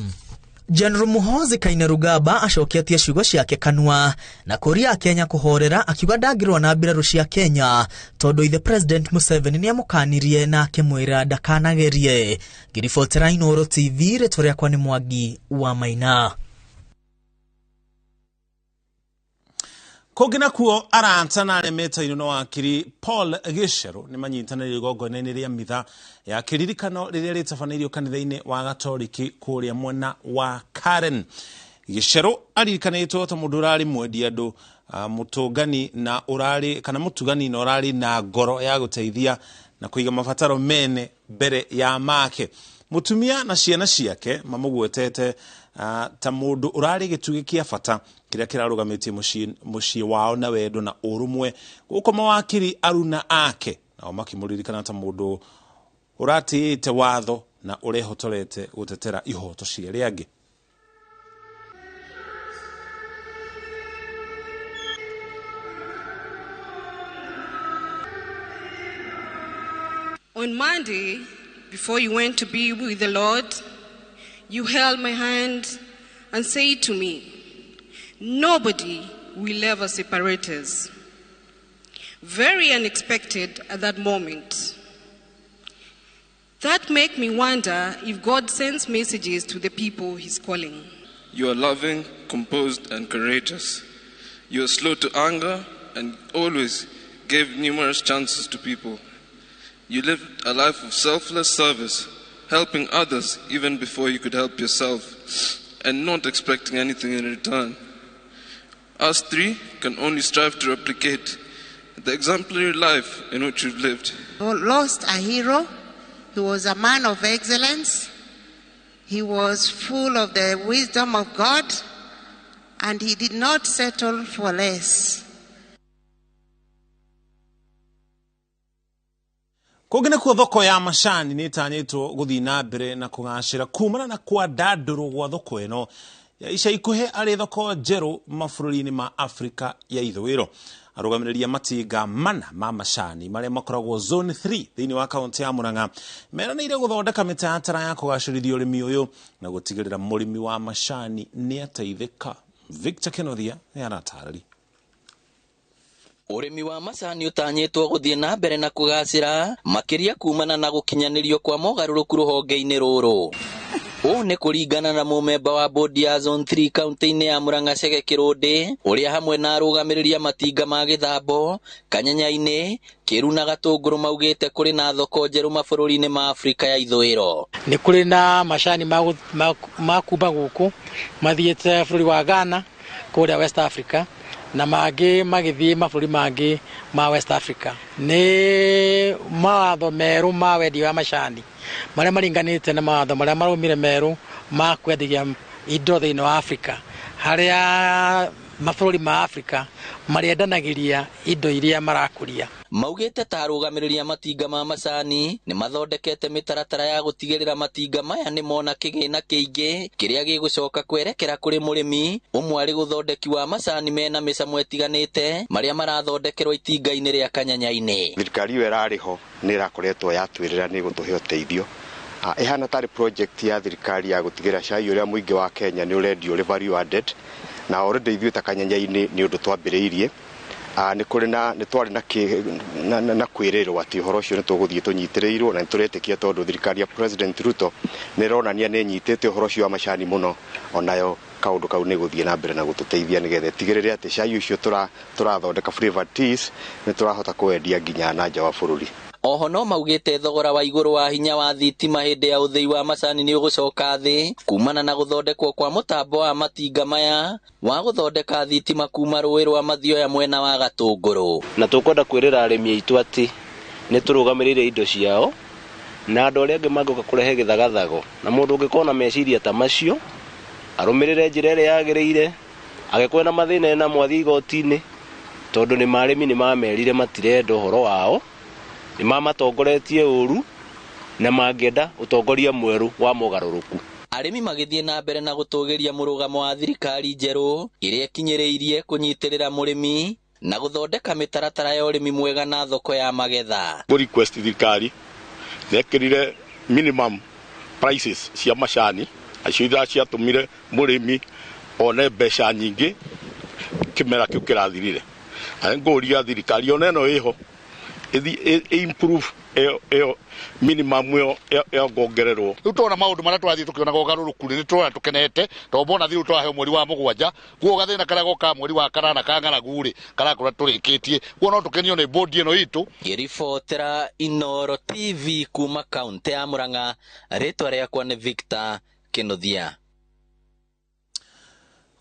General Muhoozi Kainerubaga acoketie ciugo ciake kanua na kuria Kenya kuhorera akiuga ndangirwo na mbiraru cia Kenya tondu ithe President Museveni ni amukanirie na akimwira ndakanagerie. Ngiribotera Inooro TV ritwa riakwa ni Mwangi wa Maina. Kogina kuo aranta na remeta ino wakiri Paul Gishero ni manyitanire igongona-ini ria mitha ya kiririkano riria ritafanairio kanitha-ini wa Gatoliki kuria mwena wa Karen. Gishero aririkanitwo ta mundu urari mwendi andu mutugani na urari kana mutugani na urari na ngoro ya guteithia na kuiga mabataro mene mbere ya make. Mutumia na ciana ciake mamugwetete ta mundu urari gitugi kia bata kiria kirarugamitie mucii wao na wendo na urumwe guko mawakiri aruna ake nao makimuririkana ta mundu uratiite watho na urehotorete gutetera ihoto cia riangi. On Monday, before you went to be with the Lord, you held my hand and said to me, "Nobody will ever separate us." Very unexpected at that moment. That make me wonder if God sends messages to the people He's calling. You are loving, composed, and courageous. You are slow to anger and always gave numerous chances to people. You lived a life of selfless service, helping others even before you could help yourself, and not expecting anything in return. Us three can only strive to replicate the exemplary life in which you've lived. Lost a hero. He was a man of excellence. He was full of the wisdom of God, and he did not settle for less. Kogina kuo thoko ya macani ni tanyitwo guthii na mbere na kugacira kumana na kwa ndanduru gwa thoko eno ya ica ikuhe ari thoko njeru mabũrũri-inĩ ma Afrika ya ithũĩro. Arũgamĩrĩria matinga mana ma macani maria makoragwo zone 3 thĩinĩ wa kaunti ya Murang'a meranĩire gũthondeka mĩtaratara ya kũgacĩrithia ũrĩmi ũyũ na gũtigĩrĩra mũrĩmi wa macani nĩ ateithĩka. Victor Kenothia nĩ aratarĩria. Urimi wa macani utanyitwo guthie na mbere na kugacira makiria kumana na gukinyanirio kwa mogaruruku ruhonge-ini ruru. Ũũ nĩ kũringana na mũmemba wa bodi ya Zone 3 kaunti-inĩ ya Murang'a Chege Kĩrũndĩ, ũrĩa hamwe na arũgamĩrĩria matinga ma gĩthambo, Kanyanya-inĩ, Kĩru na Gatũngũrũ maugĩte kũrĩ na thoko njerũ mabũrũri-inĩ ma Afrika ya ithũĩro. Nĩ kũrĩ na macani ma kuma gũkũ mathiĩte bũrũri wa Ghana kũrĩa West Africa na mangĩ magĩthiĩ mabũrũri mangĩ ma West Africa. Nĩ mawatho merũ ma wendia wa macani marĩa maringanĩte na mawatho marĩa maraumire merũ ma kwendia indo thĩinĩ wa Africa, harĩa mabũrũri ma Africa marĩendanagĩria indo iria marakũria. Maugĩte ta arũgamĩrĩria matinga ma macani nĩ mathondekete mĩtaratara ya gũtigĩrĩra matinga maya nĩ mona kĩgĩna kĩingĩ kĩrĩa gĩgũcoka kwerekera kũrĩ mũrĩmi, ũmwe arĩ gũthondeki wa macani mena mĩcamo ĩtiganĩte marĩa marathondekerwo itinga-inĩ rĩa Kanyanya-inĩ. Thirikari ĩyo ĩrarĩ ho nĩ ĩrakoretwo yatwĩrĩra nĩ gũtũhe ũteithio. Ihana tarĩ project ya thirikari ya gũtigĩrĩra cai ũrĩa mũingĩ wa Kenya nĩ ũrendio ũrĩ value added, na already ithuĩ ta Kanyanya-inĩ nĩ ũndũ twambĩrĩirie. Nĩ twarĩ na kwĩrĩrwo atĩ ũhoro ũcio nĩ tũgũthiĩ tũnyitĩrĩirwo, na nĩ tũretĩkia tondũ thirikari ya President Ruto nĩ ĩronania nĩ ĩnyitĩte ũhoro ũcio wa macani mũno, onayo kaũndũ kau nĩ gũthiĩ na mbere na gũtũteithia nĩgetha tigĩrĩre atĩ cai ũcio tũrathondeka flavored teas nĩ tũrahota kwendia nginya na nja wa bũrũri. Oho no maugĩte thogora wa igũrũ wa hinya wa thitima hĩndĩ ya ũthĩi wa macani nĩ ũgũcoka thĩ kumana na gũthondekwo kwa mũtambo wa matinga maya wa gũthondeka thitima kuma rũĩ rwa Mathioya mwena wa Gatũngũrũ. Na tũkwenda kwĩrĩra arĩmi aitũ atĩ nĩ tũrũgamĩrĩire indo ciao, na andũ arĩa angĩ mangĩũka kũrehe gĩthagathago, na mũndũ ũngĩkorwo na meciria ta macio arũmĩrĩre njĩra ĩrĩa yagĩrĩire, agĩkorwo na mathĩna na mwathi igoti-inĩ, tondũ nĩ marĩmi nĩ mamerire matirenda ũhoro wao, nĩ mamatongoretie ũru na mangĩenda ũtongoria mwerũ wa mũgarũrũku. Arĩmi magĩthiĩ na mbere na gũtũgĩria mũrũgamo wa thirikari njerũ ĩrĩa ĩkinyĩrĩirie kũnyitĩrĩra mũrĩmi na gũthondeka mĩtaratara ya ũrĩmi mwega na thoko ya magetha. Request thirikari nekĩrire minimum prices cia macani acio ciatũmire mũrĩmi one mbeca nyingĩ kĩmera kĩu kĩrathirire. Ngũria thirikari ona ĩno ĩho improve minimum ĩyo ngongererwo. Rĩu tũrona maũndũ marĩa twathiĩ tũkĩonaga ũgarũrũku nĩ tũrona tũkenete, tondũ mbona thiĩ tũraheo mweri wa mũgwanja, guo gathĩna karĩa goka mweri wa kanana ka ng'aragu-rĩ karakorwo tũrĩkĩtie, guo no tũkenio nĩ bodi ĩno itũ. Ngĩribotera Inooro TV kuma kaunti ya Murang'a, rĩtwa rĩakwa nĩ Victor Kĩnuthia.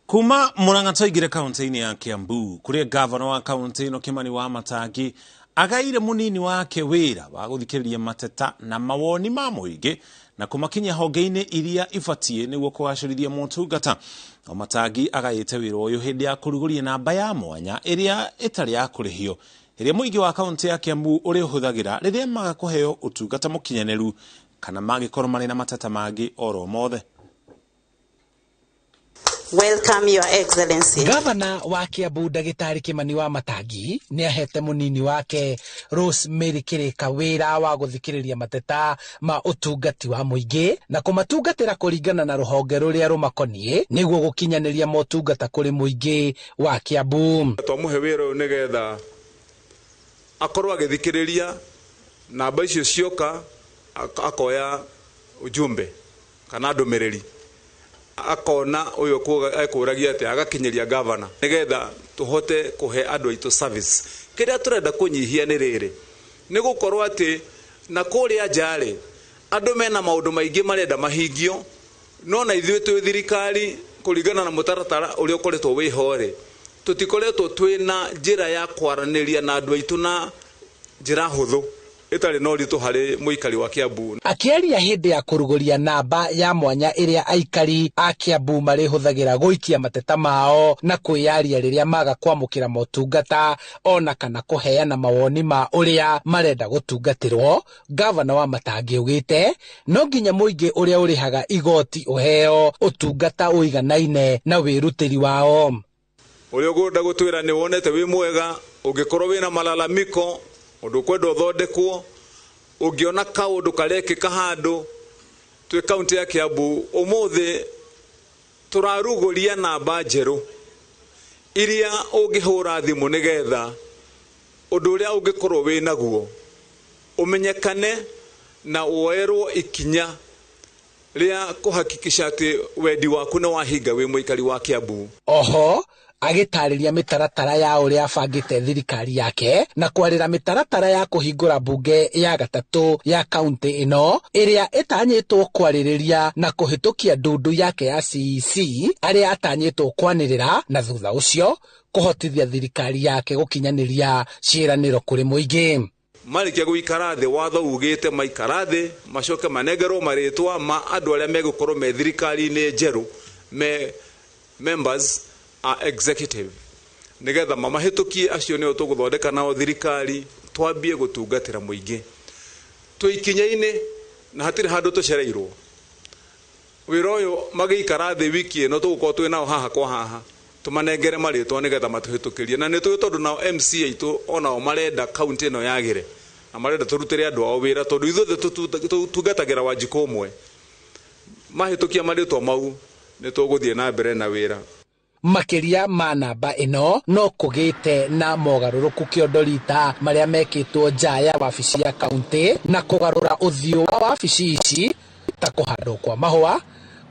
Kuma Murang'a twaingĩre kaunti-inĩ ya Kiambu, kũrĩa gavana wa kaunti ĩno Kimani wa Matangi agaire munini wake wĩra wa gũthikĩrĩria mateta na mawoni ma mũingĩ na kũmakinyia honge-inĩ iria ibatie nĩguo kũgacĩrithia motungata. Matangi agaĩte wĩra ũyũ hĩndĩ ya kũrugũria namba ya mwanya ĩrĩa ĩtarĩ ya kũrĩhio, ĩrĩa mũingĩ wa kaunti ya Kiambu ũrĩ ũhũthagĩra rĩrĩa maga kũheo ũtungata mũkinyanĩru kana mangĩkorwo marĩ na mateta mangĩ oro mothe. Welcome, Your Excellency. Gavana wa Kiambu Ndagĩtarĩ Kimani wa Matangi nĩ ahete mũnini wake Rosemary Kĩrĩka wĩra wa gũthikĩrĩria mateta ma ũtungati wa mũingĩ na kũmatungatĩra kũringana na rũhonge rũrĩa rũmakoniĩ nĩguo gũkinyanĩria motungata kũrĩ mũingĩ wa Kiambu. Twamũhe wĩra ũyũ nĩgetha akorwo agĩthikĩrĩria namba icio cioka, akoya ujumbe kana ndũmĩrĩri, akona uyo ekũragia ati agakinyeria governor nigetha tuhote kuhe andu aitu service. Kiria turenda kunyihia ni riri ni gukorwo ati na kuria njari andu mena maundu maingi marenda mahingio, no na ithuĩ twi thirikari kuringana na mutaratara uria ukoretwo wihore tutikoretwo twina njira ya kwaraniria na andu aitu na njira huthu itari no ritu hari muikari wa Kiambu. Akĩaria hĩndĩ ya kũrugũria namba ya mwanya ĩrĩa aikari a Kiambu marĩhũthagĩra gũikia mateta mao na kwĩyaria rĩrĩa maga kwamũkĩra motungata ona kana kũheana mawoni ma ũrĩa marenda gũtungatĩrwo, gavana wa Matangi augĩte no nginya mũingĩ ũrĩa ũrĩhaga igoti ũheo ũtungata ũiganaine na wĩrutĩri wao. Ũrĩa ũkwenda gũtwĩra nĩ wonete wĩ mwega, ũngĩkorwo wĩna malalamiko undu kwenda uthondekwo, ungiona kaundu karekĩka handu twi kaunti ya Kiambu, umuthi turaruguria namba njeru iria ungihura thimu nigetha undu uria ungikorwo wi naguo umenyekane na woerwo ikinya ria kuhakikisha ati wendi waku na wahinga wi muikari wa Kiambu. Oho agitariria mitaratara ya uria abangite thirikari yake na kwarira mitaratara ya kuhingura bunge ya gatatu ya kaunti ino iria itanyitwo kwaririria na kuhitukia ndundu yake ya CEC aria atanyitwo kwanirira na thutha ucio kuhotithia thirikari yake gukinyaniria ciiraniro kuri muingi. Marikia guikara thi watho ugite maikara thi macoke manengerwo maritwa ma andu aria megukorwo me thirikari ni njeru me members are executive nigetha mamahitukie acio nio tuguthondeka nao thirikari twambie gutungatira muingi twikinyaine na hatiri handu tucereirwo wira uyu magikara thi wiki ino tugukorwo twi nao haha kwa haha tumanengere maritwa nigetha matuhitukirie na nitu tondu nao MC aitu onao marenda county ino yagire na marenda turutire andu ao wira tondu ithuothe tutungatagira wanjiko umwe mahitukia maritwa mau nituguthie na mbere na wira. Makiria ma namba ino no kugite na mogaruruku kiondorita maria mekitwo nja ya wabici ya kaunti na kugarura uthio wa wabici ici ta kuhandwo kwa mahua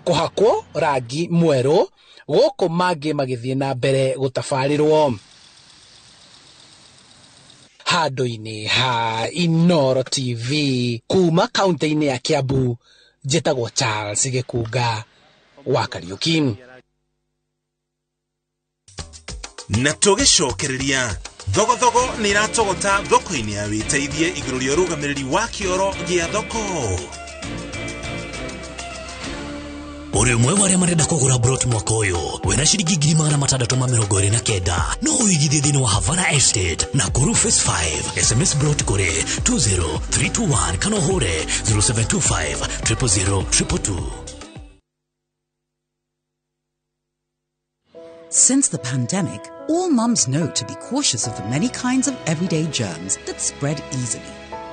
kuhakwo rangi mweru guku mangi magithie na mbere gutafarirwo. Handu-ini ha Inooro TV kuma kaunti-ini ya Kiambu njitagwo Charles Gikunga wa Kariuki. Na tugicokereria thogothogo ni iratogota thoko-ini ya witeithie iguru ria rugamiriri wa kioro gia thoko. Uri umwe waria marenda kugura brot mwaka uyu wena ciringi 629 no uigithie thini wa Havana Estate na Kuru Phase 5 SMS brot kuri 20321 kana uhure 0725 00022. Since the pandemic, all mums know to be cautious of the many kinds of everyday germs that spread easily.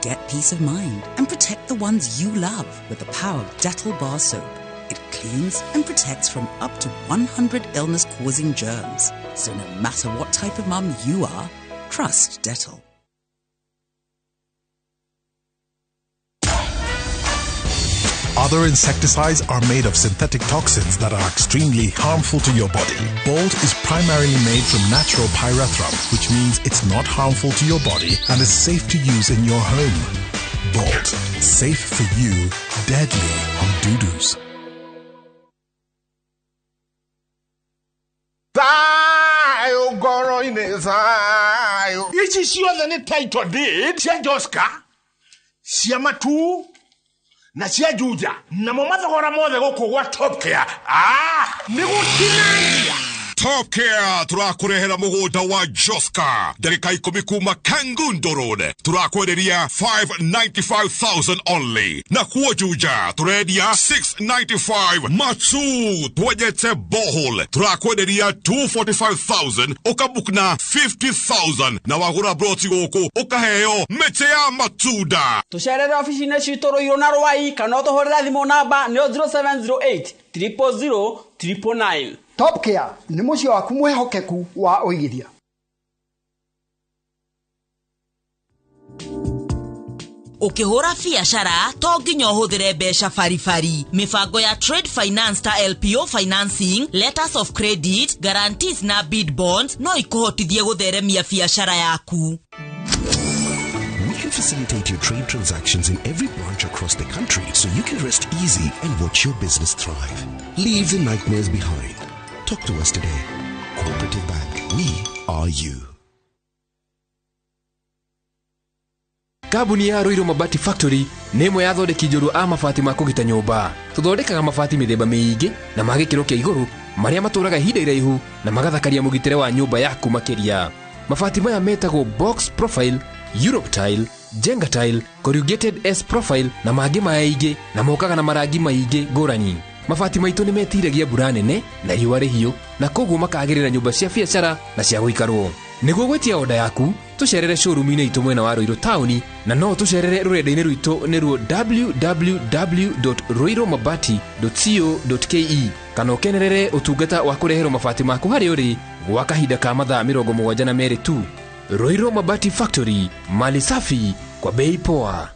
Get peace of mind and protect the ones you love with the power of Dettol Bar Soap. It cleans and protects from up to 100 illness-causing germs. So no matter what type of mum you are, trust Dettol. Other insecticides are made of synthetic toxins that are extremely harmful to your body. Bolt is primarily made from natural pyrethrum, which means it's not harmful to your body and is safe to use in your home. Bolt, safe for you, deadly on doo-doos. Ichi ciothe ni title deed cia Joska cia matu na cia Juja na mo mathogora mothe guku gwa Top Care ni gutinangia. Top Care turakurehera mugunda wa Joska ndarika 10 kuma Kangundo Road turakwereria 595,000 only na kuo Juja turedia 695 matu twejete bohol turakwereria 245,000 ukabukna 50,000 na wagura broti goko ukaheo mete ya matuda tusherere ofisi-inĩ citũ Ruiru na Rwai kana ũtũhũrĩre thimũ namba nĩ 0708 000 999. Top Care ni mucio waku mwehokeku wa uigithia. Ukihura biashara to nginya uhuthire mbeca farifari. Mifango ya trade finance ta LPO financing, letters of credit, guarantees na bid bonds no ikuhotithie gutheremia biashara yaku. We can facilitate your trade transactions in every branch across the country so you can rest easy and watch your business thrive. Leave the nightmares behind. Talk to us today. Cooperative Bank. We are you. Kabuni ya Ruiru Mabati Factory nĩ ĩmwe ya thondeki njũru a mabati ma kũgita nyũmba. Tũthondekaga mabati mĩthemba mĩingĩ na ma gĩkĩro kĩa igũrũ marĩa matũraga ihinda iraihu na magathakaria mũgitĩre wa nyũmba yaku makĩria. Mabati maya metagwo box profile, Europe tile, Jenga tile, corrugated S profile na mangĩ maingĩ na mokaga na marangi maingĩ ngũrani. Mabati maitũ nĩ metiragia mbura nene na riũa rĩhiũ na koguo makagĩrĩra nyũmba cia biacara na cia gũikarwo. Nĩguo gwetia oda yaku tucerere showroom-inĩ itũ mwena wa Ruiru town na no tucerere rũrenda-inĩ rwitũ nĩruo www.ruiromabati.co.ke kana ũkenerere ũtungata wa kũreherwo mabati maku harĩa ũrĩ gwa kahinda ka mathaa 72 tu. Ruiru Mabati Factory, mali safi kwa bei poa.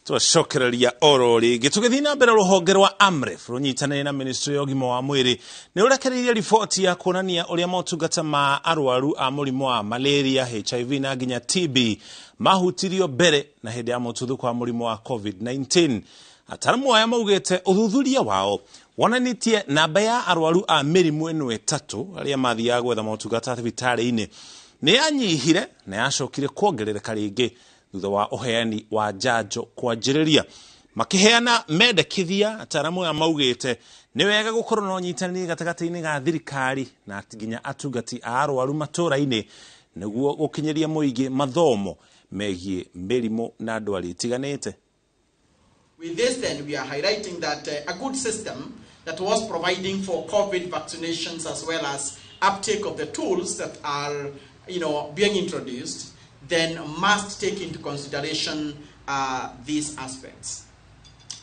twacokereria oro ringi tugithina mbere ruhonge rwa Amref runyitanire na ministry ya ũgima wa mwĩrĩ ni urekereirie riboti ya kuonania uria motungata ma arwaru a murimu wa malaria, HIV na nginya TB mahutirio mbere na hindi ya motuthuko wa murimu wa COVID-19. Ataramu aya maugite uthuthuria wao wonanitie namba ya arwaru a mirimu eno etatu aria mathiaga gwetha motungata thibitari-ini ni yanyihire na yacokire kuongerereka ringi thutha wa uheani wa njanjo kwanjiriria. Makiheana mendekithia ataramu aya maugite ni wega gukorwo no nyitanire gatagati-ini ga thirikari na nginya atungati a arwaru matura-ini niguo gukinyeria muingi mathomo megie mirimu na ndwari itiganite. With this, then, we are highlighting that a good system that was providing for COVID vaccinations as well as uptake of the tools that are, being introduced, then must take into consideration these aspects.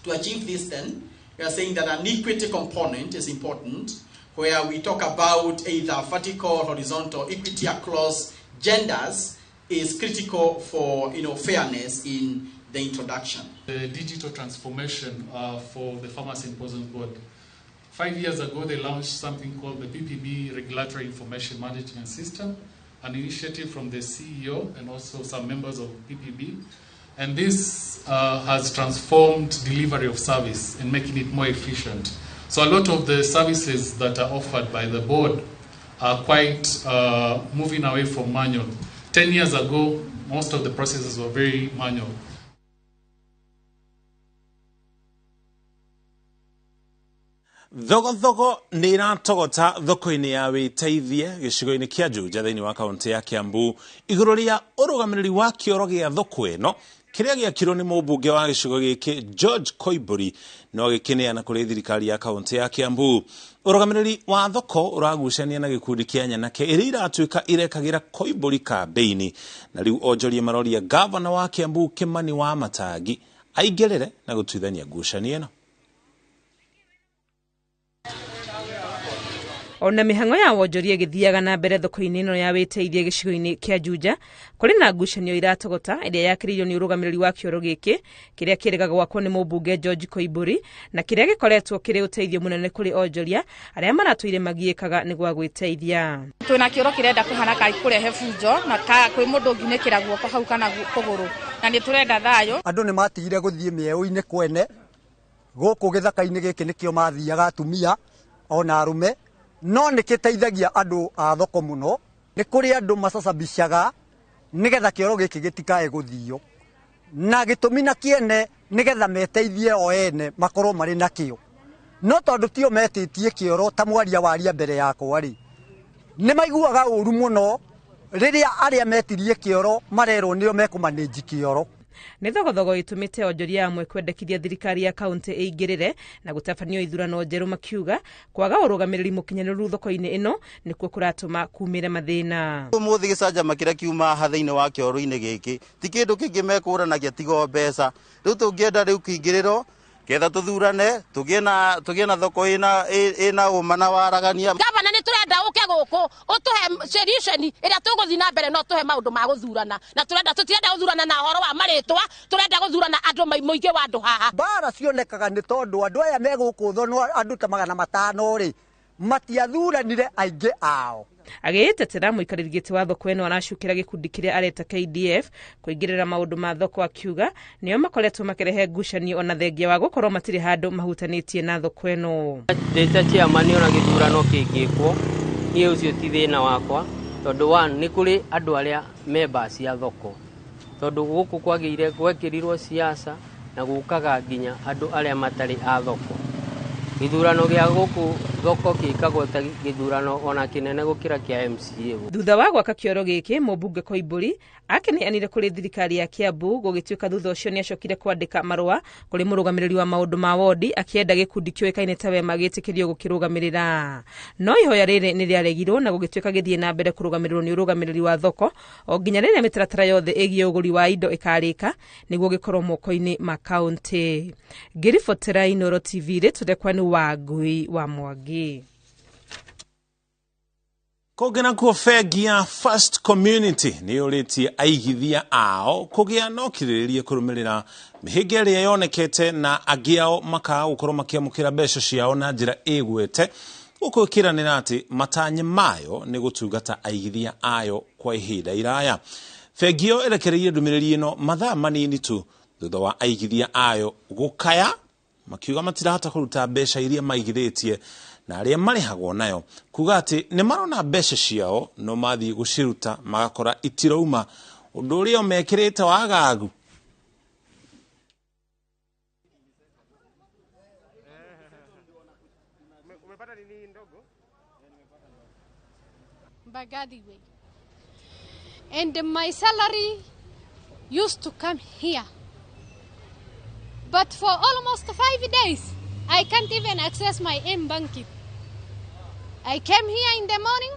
To achieve this, then, we are saying that an equity component is important, where we talk about either vertical or horizontal equity across genders is critical for fairness in the introduction. The digital transformation for the Pharma Symposium Board. 5 years ago, they launched something called the PPB Regulatory Information Management System, an initiative from the CEO and also some members of PPB. And this has transformed delivery of service and making it more efficient. So a lot of the services that are offered by the board are quite moving away from manual. 10 years ago, most of the processes were very manual. Thogo ni iratogota thoko-ini ya witeithie gicigo-ini kia Juja thiini wa kaunti ya Kiambu iguru ria urugamiriri wa kioro gia thoko ino kiria giakirwo ni mubunge wa gicigo giki George Koiburi no gikineana kuri thirikari ya kaunti ya Kiambu. Urugamiriri wa thoko uragucania na gikundi kia nyanake iria iratuika irekagira Koiburi kambeini na riu onjoria maroria gavana wa Kiambu Kimani wa Matangi aigerere na gutuithania ngucania ino. Ona mihango ya wonjoria githiaga na mbere thoko-ini ino ya witeithie gicigo-ini kia Juja kuri na ngucanio iratogota iria yakiririo ni urugamiriri wa kioro giki kiria kiregaga gwakwo ni mubunge George Koiburi na kiria gikoretwo kiri uteithio munene kuri onjoria aria maratuire magiikaga ni gwa gwiteithia. Twina kioro kirenda kuhana kai kurehe funjo na kwi mundu nginikira guoko hau kana kuguru na ni turenda thayo. Andu ni matigire guthie mieu-ini kwene guku githaka-ini giki nikio mathiaga atumia ona arume no nikiteithagia andu a thoko muno ni kuri andu macacabishaga nigetha kioro giki gitikae guthio na gitumi na kiene nigetha meteithie o ene makorwo mari na kio no tondu tio metitie kioro ta mwaria waria mbere yakwa ri ni maiguaga uru muno riria aria metirie kioro marerwo nio mekumanage kioro. Ni thogothogo itumite onjoria amwe kwendekithia thirikari ya kaunti igirire na gutabanio ithurano njeru makiuga kwaga urugamiriri mukinyaniru thoko-ini ino nikuo kuratuma kumire mathina. Umuthi gicanja kiria kiuma hathiini wa kioro-ini giki ti kindu kingi mekuranagia tigo mbeca riu tungienda riu kingiriro ketha tuthurane tugie na thoko ina umana waragania. Gavana ni turenda uke guku utuhe solution ira tuguthi na mbere no tuhe maundu ma guthurana na tutienda guthurana na horo wa maritwa turenda guthurana andu muingi wa andu haha. Bara cionekaga ni tondu andu aya meguku thonwo andu ta 500 ri matiathuranire aingi ao. Agitetera muikariri giti wa thoko ino aracukira gikundi kiria areta KDF kuingirira maundu ma thoko akiuga nio makoretwo makirehe ngucanio ona thengia wa gukorwo matiri handu mahutanitie na thoko ino. Ndeta chairman ona githurano kingikwo nie ucio ti thina wakwa tondu one ni kuri andu aria members ya thoko tondu guku kwagire gwekirirwo siasa na gukaga nginya andu aria matari a thoko. Githurano gia guku thoko kikagwo ta githurano ona kinene gukira kia MCA. Thutha wa gwaka kioro giki mubunge Koiburi akinianire kuri thirikari ya Kiambu gugituika thutha ucio ni acokire kwandika marua kuri murugamiriri wa maundu ma wodi akienda gikundi kioikaine tawe magitikirio gukirugamirira. No ihoya riri ni riaregirwo na gugituika githie na mbere kurugamirirwo ni urugamiriri wa thoko o nginya riria mitaratara yothe igie uguri wa indo ikarika niguo gikorwo moko-ini ma county. Ngiribotera Inooro TV ri tudekwani wa ngui wa Mwangi. Kogena kuo fegi ya First Community ni uriti aigithia ao kugia no kiriririe kurumirira mihigeri yonekete na agiao maka ukoro makiamukira besho ciao na njira igwete ukokiranira ati matanye mayo ni gutungata aigithia ayo kwa ihinda iraya. Fegio erekereirie ndumiriri ino mathaa manini tu thutha wa aigithia ayo gukaya makiuga matirahota kuruta besha iria maigithitie na aria marihagwo nayo kuga ati ni marona besha ciao no mathii guciruta magakora itirouma undu uria mekirite wagagu. Bagadi way. And my salary used to come here. But for almost 5 days, I can't even access my M-banking. I came here in the morning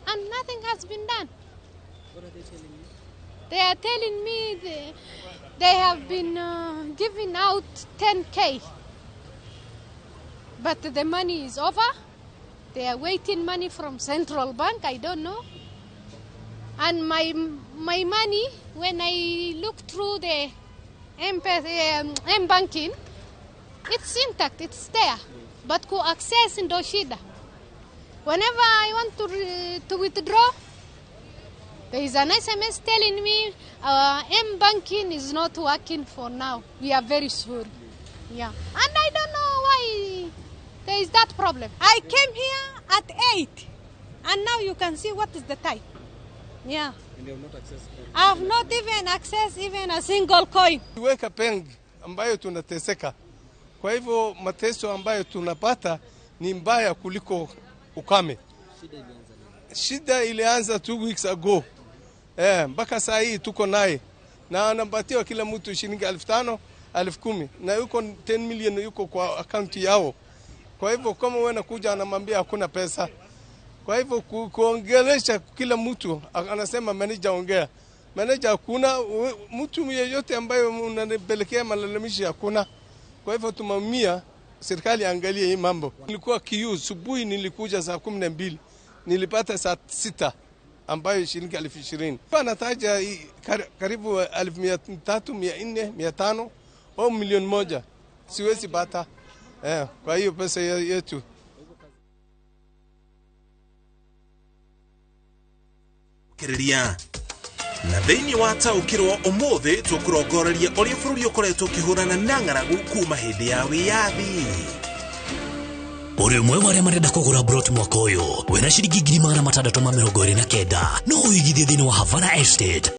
and nothing has been done. What are they telling you? They are telling me they have been giving out 10K. But the money is over. They are waiting money from Central Bank, I don't know. And my money, when I look through the M-banking, it's intact, it's there. But to access in Doshida, whenever I want to withdraw, there is an SMS telling me our M-banking is not working for now. We are very sure. Yeah. And I don't know why there is that problem. I came here at 8, and now you can see what is the time. Yeah. And you have not accessed it? I have not even accessed even a single coin. Weka pengi ambayo tunateseka. Kwa hivyo mateso ambayo tunapata ni mbaya kuliko ukame. Shida ilianza 2 weeks ago. Mpaka saa hii tuko naye. Na anapatiwa kila mtu shilingi 5,000, 10,000 na yuko 10 million yuko kwa account yao. Kwa hivyo kama wewe unakuja anamwambia hakuna pesa. Kwa hivyo kuongelesha kila mtu anasema manager ongea. Manager hakuna, mtu yeyote ambaye unanipelekea malalamishi hakuna. Kwa hivyo tumamia serikali angalie hii mambo. Nilikuwa kiu subuhi, nilikuja saa 12. Nilipata saa 6 ambayo shilingi 20,000. Nataja karibu 1,300, 400, 500 au milioni moja. Siwezi pata. Kwa hiyo pesa yetu. Kiriria na thĩinĩ wa taũkĩrwo ũmũthĩ tũkũrongoreria ũrĩa bũrũri ũkoretwo ũkĩhũrana na ng'aragu kuma hĩndĩ ya wĩyathi. Uri umwe wa arĩa marenda kũgũra brot mwaka ũyũ wĩna ciringi 629,000 no ũigithie thĩinĩ wa Havana Estate.